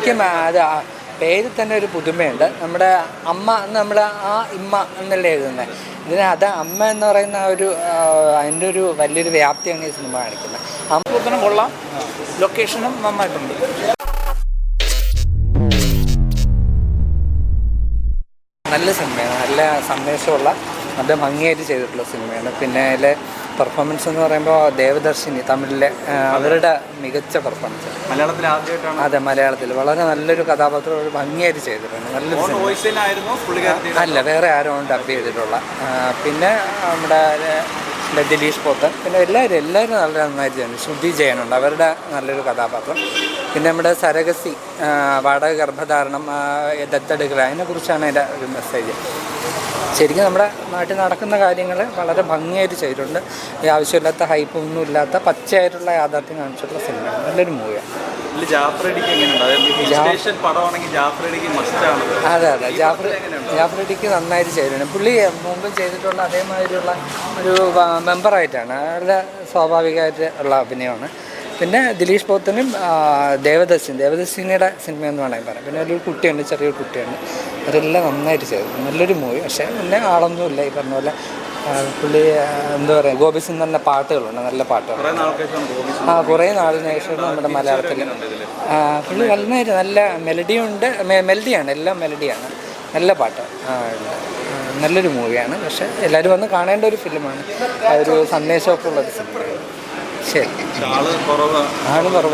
ശരിക്കും അത് പേരിൽ തന്നെ ഒരു പുതുമയുണ്ട്. നമ്മുടെ അമ്മ നമ്മൾ ആ ഇമ്മ എന്നല്ലേ എഴുതുന്നത്. ഇതിനകത്ത് അമ്മ എന്ന് പറയുന്ന അതിൻ്റെ ഒരു വലിയൊരു വ്യാപ്തിയാണ് ഈ സിനിമ കാണിക്കുന്നത്. അമ്മ കൊള്ളാം, ലൊക്കേഷനും നന്നായിട്ടുണ്ട്. നല്ല സിനിമയാണ്, നല്ല സന്ദേശമുള്ള നല്ല ഭംഗിയായിട്ട് ചെയ്തിട്ടുള്ള സിനിമയാണ്. പിന്നെ അതിലെ പെർഫോമൻസ് എന്ന് പറയുമ്പോൾ ദേവദർശിനി തമിഴിലെ അവരുടെ മികച്ച പെർഫോമൻസ്. മലയാളത്തിൽ ആദ്യമായിട്ടാണ്? അതെ, മലയാളത്തിൽ വളരെ നല്ലൊരു കഥാപാത്രം ഭംഗിയായിട്ട് ചെയ്തിട്ടുണ്ട്. അല്ല, വേറെ ആരും ഡബ് ചെയ്തിട്ടുള്ള. പിന്നെ നമ്മുടെ ദിലീഷ് പോത്തൻ, പിന്നെ എല്ലാവരും നല്ല നന്നായിട്ട് ചെയ്യുന്നുണ്ട്. ശ്രുതി ജയനുണ്ട്, അവരുടെ നല്ലൊരു കഥാപാത്രം. പിന്നെ നമ്മുടെ സരഗസി, വാടക ഗർഭധാരണം, ദത്തെടുക്കൽ, അതിനെക്കുറിച്ചാണ് അതിൻ്റെ ഒരു മെസ്സേജ്. ശരിക്കും നമ്മുടെ നാട്ടിൽ നടക്കുന്ന കാര്യങ്ങൾ വളരെ ഭംഗിയായിട്ട് ചെയ്തിട്ടുണ്ട്. ഈ ആവശ്യമില്ലാത്ത ഹൈപ്പൊന്നും ഇല്ലാത്ത പച്ചയായിട്ടുള്ള യാഥാർത്ഥ്യം കാണിച്ചിട്ടുള്ള സിനിമയാണ്. നല്ലൊരു മൂവിയാണ്. അതെ, ജാഫ്രിഡിക്ക് നന്നായിട്ട് ചെയ്തിട്ടുണ്ട്. പുള്ളി മുമ്പ് ചെയ്തിട്ടുള്ള അതേമാതിരിയുള്ള ഒരു മെമ്പറായിട്ടാണ്, അവരുടെ സ്വാഭാവികമായിട്ട് ഉള്ള അഭിനയമാണ്. പിന്നെ ദിലീഷ് പോത്തനും ദേവദർശിനിയുടെ സിനിമയെന്ന് വേണമെങ്കിൽ പറയാം. പിന്നെ ഒരു കുട്ടിയുണ്ട്, ചെറിയൊരു കുട്ടിയുണ്ട്. അവരെല്ലാം നന്നായിട്ട് ചെയ്തു. നല്ലൊരു മൂവി. പക്ഷേ പിന്നെ ആളൊന്നുമില്ല, ഈ പറഞ്ഞ പോലെ. പുള്ളി എന്താ പറയുക, ഗോപിസിംഗറിൻ്റെ പാട്ടുകളുണ്ട്, നല്ല പാട്ടുകൾ. കുറേ നാളിന് ശേഷം നമ്മുടെ മലയാളത്തിൽ പുള്ളി നന്നായിട്ട് നല്ല മെലഡിയുണ്ട്. മെലഡിയാണ്, എല്ലാം മെലഡിയാണ്. നല്ല പാട്ട് നല്ലൊരു മൂവിയാണ്. പക്ഷേ എല്ലാവരും വന്ന് കാണേണ്ട ഒരു ഫിലിമാണ്. ഒരു സന്ദേശമൊക്കെ ഉള്ളൊരു സിനിമയാണ്. ശരി, ആള് കുറവ്.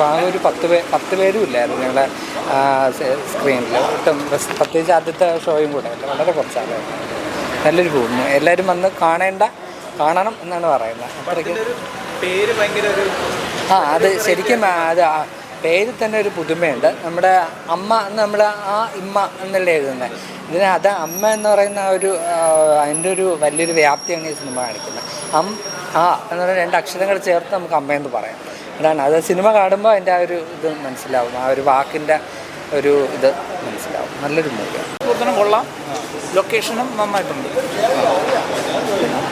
ആ ഒരു 10 പേരും ഇല്ലായിരുന്നു ഞങ്ങളുടെ സ്ക്രീനിൽ. ഒട്ടും പ്രത്യേകിച്ച് ആദ്യത്തെ ഷോയും കൂടെ അല്ല, വളരെ കുറച്ചാളായിരുന്നു. നല്ലൊരു ഫിലിം, എല്ലാവരും വന്ന് കാണണം എന്നാണ് പറയുന്നത്. അത്രയ്ക്ക് അത് ശരിക്കും അത് പേരിൽ തന്നെ ഒരു പുതുമയുണ്ട്. നമ്മുടെ അമ്മ നമ്മൾ ആ ഇമ്മ എന്നല്ലേ എഴുതുന്നത്. ഇതിനകത്ത് അമ്മ എന്ന് പറയുന്ന അതിൻ്റെ ഒരു വലിയൊരു വ്യാപ്തിയാണ് ഈ സിനിമ കാണിക്കുന്നത്. എന്ന് പറഞ്ഞാൽ 2 അക്ഷരങ്ങൾ ചേർത്ത് നമുക്ക് അമ്മയെന്ന് പറയാം. അതാണ് അത്. സിനിമ കാണുമ്പോൾ അതിൻ്റെ ആ ഒരു ഇത് മനസ്സിലാവും, ആ ഒരു വാക്കിൻ്റെ ഒരു ഇത് മനസ്സിലാവും. നല്ലൊരു മൂവിയാണ്. കൊള്ളാം, ലൊക്കേഷനും നന്നായിട്ടുണ്ട്.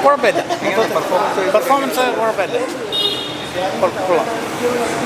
കുഴപ്പമില്ല, പെർഫോമൻസ് കുഴപ്പമില്ല, കൊള്ളാം.